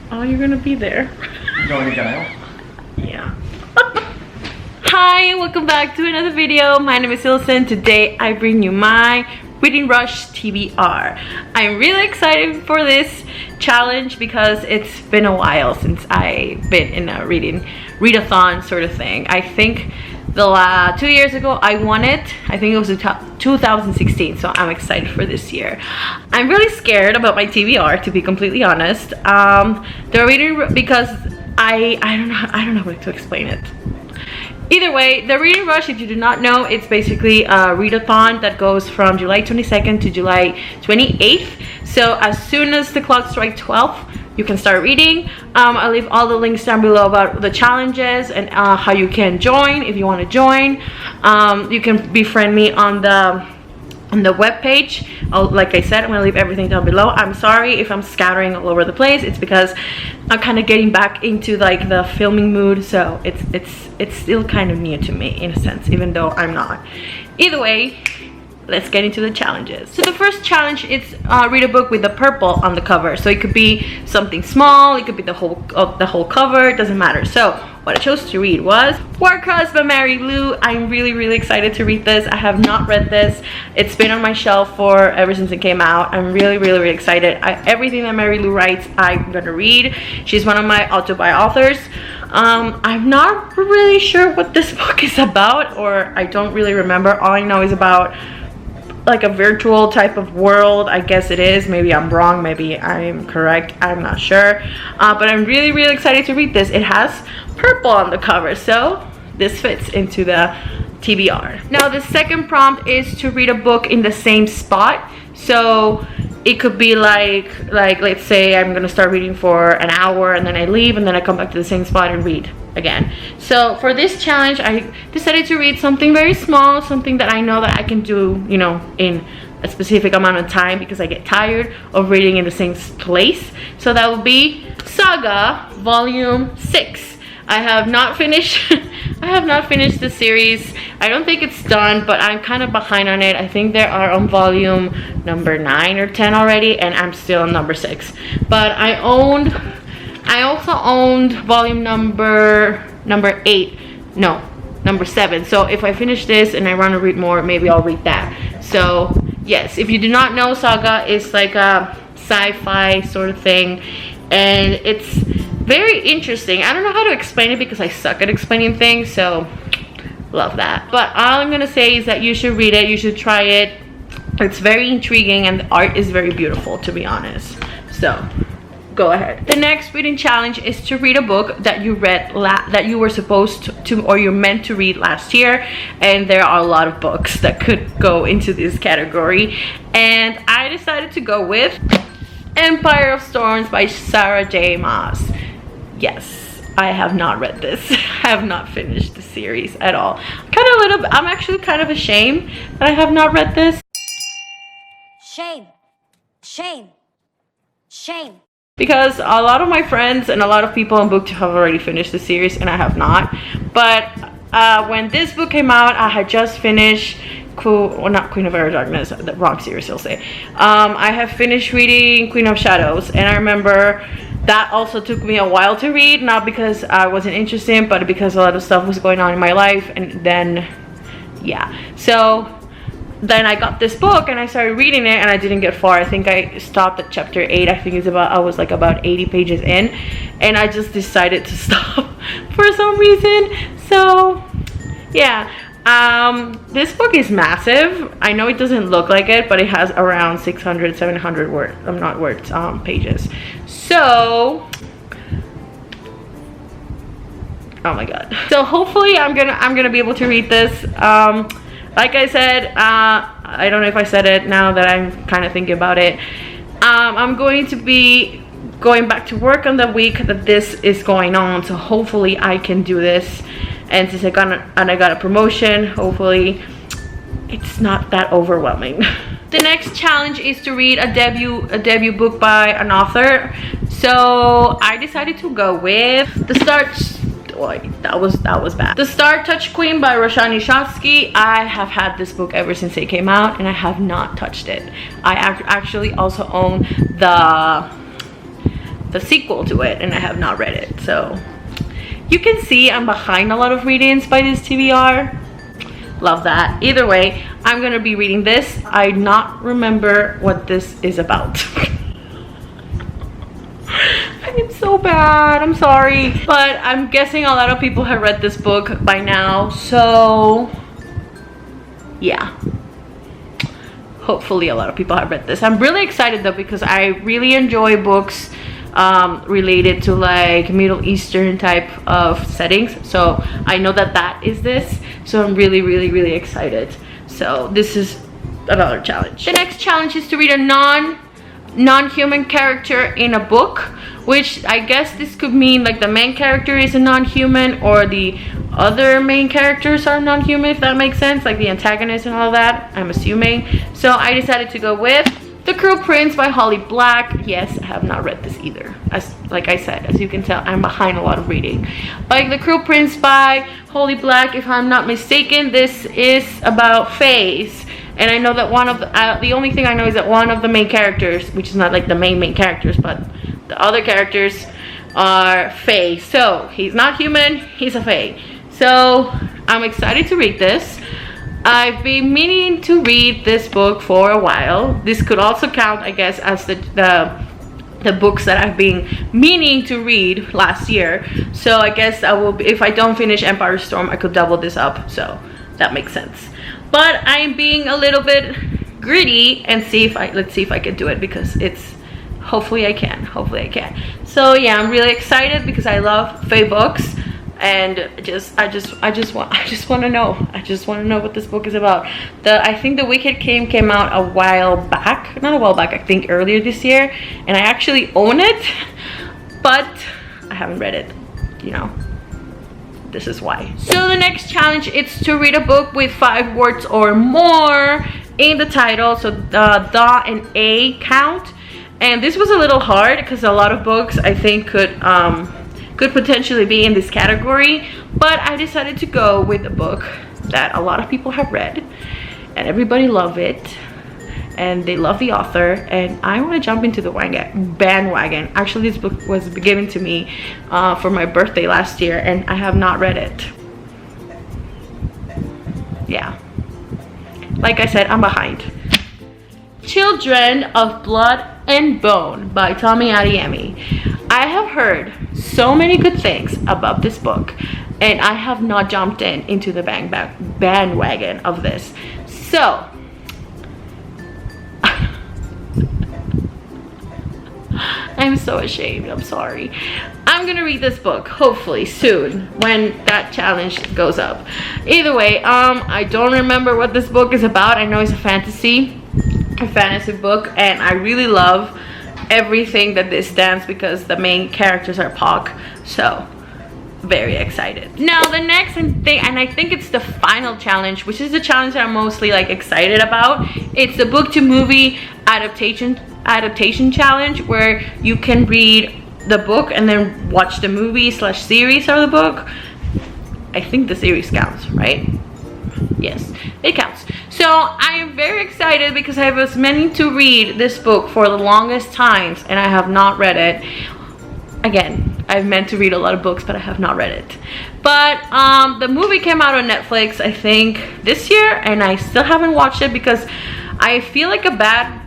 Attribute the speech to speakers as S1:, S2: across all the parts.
S1: Oh, you're gonna be there.
S2: You going to go?
S1: Yeah. Hi, welcome back to another video. My name is Ilsen. Today I bring you my Reading Rush Tbr. I'm really excited for this challenge because it's been a while since I've been in a readathon sort of thing. I think the 2 years ago I won it. I think it was 2016, so I'm excited for this year. I'm really scared about my TBR, to be completely honest. Because I don't know how to explain it. Either way, the Reading Rush, if you do not know, it's basically a readathon that goes from July 22nd to July 28th. So as soon as the clock strikes 12, you can start reading. I'll leave all the links down below about the challenges and how you can join if you want to join. You can befriend me on the webpage. Like I said, I'm gonna leave everything down below. I'm sorry if I'm scattering all over the place. It's because I'm kind of getting back into like the filming mood, so it's still kind of new to me in a sense, even though I'm not. Either way, let's get into the challenges. So the first challenge is read a book with the purple on the cover. So it could be something small, it could be the whole cover, it doesn't matter. So what I chose to read was Warcross by Mary Lou. I'm really excited to read this. I have not read this. It's been on my shelf ever since it came out. I'm really excited. Everything that Mary Lou writes, I'm gonna read. She's one of my auto-buy authors. I'm not really sure what this book is about, or I don't really remember. All I know is about like a virtual type of world. I guess it is. Maybe I'm wrong, maybe I'm correct, I'm not sure. But I'm really excited to read this. It has purple on the cover, so this fits into the TBR. Now the second prompt is to read a book in the same spot. So it could be like let's say I'm gonna start reading for an hour and then I leave and then I come back to the same spot and read again. So for this challenge, I decided to read something very small, something that I know that I can do, you know, in a specific amount of time, because I get tired of reading in the same place. So that will be Saga Volume 6. I have not finished the series. I don't think it's done, but I'm kind of behind on it. I think they are on volume number 9 or 10 already, and I'm still on number 6. But I also owned volume number 8. No, number 7. So if I finish this and I want to read more, maybe I'll read that. So yes, if you do not know, Saga is like a sci-fi sort of thing, and it's very interesting. I don't know how to explain it because I suck at explaining things, so love that. But all I'm gonna say is that you should read it, you should try it. It's very intriguing and the art is very beautiful, to be honest. So go ahead. The next reading challenge is to read a book that you read that you were supposed to or you're meant to read last year, and there are a lot of books that could go into this category, and I decided to go with Empire of Storms by Sarah J. Maas. Yes, I have not read this. I have not finished the series at all. I'm actually kind of ashamed that I have not read this.
S3: Shame.
S1: Because a lot of my friends and a lot of people on BookTube have already finished the series and I have not. But when this book came out, I had just finished not Queen of Air Darkness, the wrong series I'll say. I have finished reading Queen of Shadows, and I remember that also took me a while to read, not because I wasn't interested, but because a lot of stuff was going on in my life. And then yeah, so then I got this book and I started reading it, and I didn't get far. I think I stopped at chapter 8. I think I was like about 80 pages in, and I just decided to stop for some reason. So yeah, this book is massive. I know it doesn't look like it, but it has around 600-700 pages. So oh my god. So hopefully I'm gonna be able to read this. Like I said, I don't know if I said it now that I'm kind of thinking about it. I'm going to be going back to work on the week that this is going on, so hopefully I can do this. And since I got a promotion, hopefully it's not that overwhelming. The next challenge is to read a debut book by an author. So I decided to go with that was bad. The Star Touch Queen by Roshani Shofsky. I have had this book ever since it came out and I have not touched it. I actually also own the sequel to it, and I have not read it. So you can see I'm behind a lot of readings by this TBR. Love that. Either way, I'm gonna be reading this. I not remember what this is about. I'm so bad, I'm sorry. But I'm guessing a lot of people have read this book by now, so yeah. Hopefully a lot of people have read this. I'm really excited though, because I really enjoy books related to like Middle Eastern type of settings. So I know that that is this. So I'm really, really, really excited. So this is another challenge. The next challenge is to read a non-human character in a book, which I guess this could mean like the main character is a non-human, or the other main characters are non-human, if that makes sense, like the antagonist and all that, I'm assuming. So I decided to go with The Cruel Prince by Holly Black. Yes, I have not read this either. Like I said, as you can tell, I'm behind a lot of reading. Like The Cruel Prince by Holly Black, if I'm not mistaken, this is about fays. And I know that one of the only thing I know is that one of the main characters, which is not like the main characters, but the other characters are fae. So he's not human, he's a fae. So I'm excited to read this. I've been meaning to read this book for a while. This could also count, I guess, as the books that I've been meaning to read last year. So I guess I will, if I don't finish Empire Storm, I could double this up. So that makes sense. But I'm being a little bit greedy and let's see if I can do it, because hopefully I can. So yeah, I'm really excited because I love fae books. And I just want to know what this book is about. I think The Wicked King came out a while back, not a while back, I think earlier this year, and I actually own it, but I haven't read it, you know. This is why. So the next challenge is to read a book with 5 words or more in the title, so the and a count. And this was a little hard because a lot of books I think could potentially be in this category, but I decided to go with a book that a lot of people have read and everybody love it and they love the author, and I want to jump into the bandwagon. Actually, this book was given to me for my birthday last year, and I have not read it. Yeah, like I said, I'm behind. Children of Blood and Bone by Tommy Adeyemi. I have heard so many good things about this book, and I have not jumped into the bandwagon of this. So I'm so ashamed, I'm sorry. I'm gonna read this book hopefully soon when that challenge goes up. Either way, I don't remember what this book is about. I know it's a fantasy book, and I really love everything that this stands because the main characters are POC. So very excited. Now the next thing, and I think it's the final challenge, which is the challenge that I'm mostly like excited about. It's the book to movie adaptation challenge, where you can read the book and then watch the movie / series of the book. I think the series counts, right? Yes, it counts. So I am very excited because I was meaning to read this book for the longest times and I have not read it. Again, I've meant to read a lot of books, but I have not read it. But the movie came out on Netflix, I think, this year, and I still haven't watched it because I feel like a bad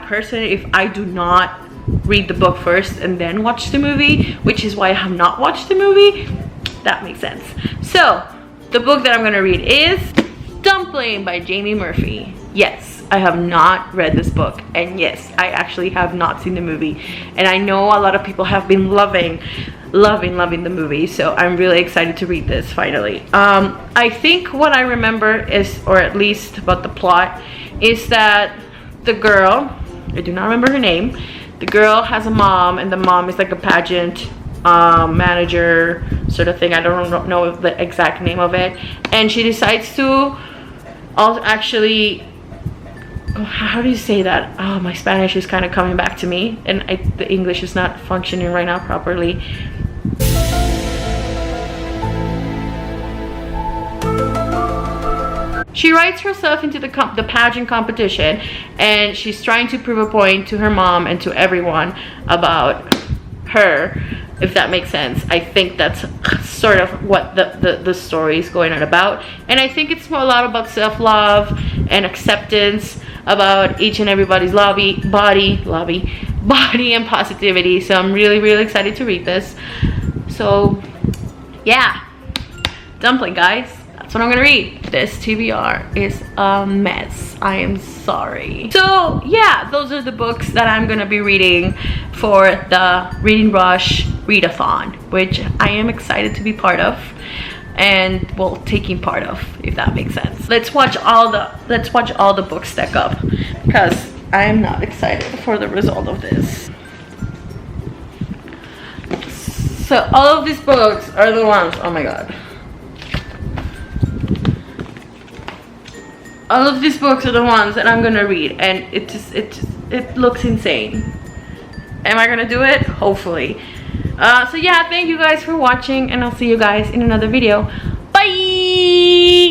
S1: person if I do not read the book first and then watch the movie, which is why I have not watched the movie. That makes sense. So the book that I'm gonna read is Dumpling by Jamie Murphy. Yes, I have not read this book, and yes, I actually have not seen the movie, and I know a lot of people have been loving the movie, so I'm really excited to read this finally. I think what I remember is, or at least about the plot, is that the girl, I do not remember her name, the girl has a mom, and the mom is like a pageant manager sort of thing. I don't know the exact name of it, and she decides to actually, how do you say that? Oh, my Spanish is kind of coming back to me, and the English is not functioning right now properly. She writes herself into the pageant competition, and she's trying to prove a point to her mom and to everyone about her, if that makes sense. I think that's sort of what the story is going on about, and I think it's more a lot about self-love and acceptance about each and everybody's body and positivity. So I'm really excited to read this. So yeah, Dumpling, guys, that's what I'm gonna read. This TBR is a mess. I am sorry. So yeah, those are the books that I'm gonna be reading for the Reading Rush Readathon, which I am excited to be part of, and well, taking part of, if that makes sense. Let's watch all the books stack up, because I am not excited for the result of this. So all of these books are the ones, oh my god. All of these books are the ones that I'm gonna read, and it looks insane. Am I gonna do it? Hopefully. So yeah, thank you guys for watching, and I'll see you guys in another video. Bye!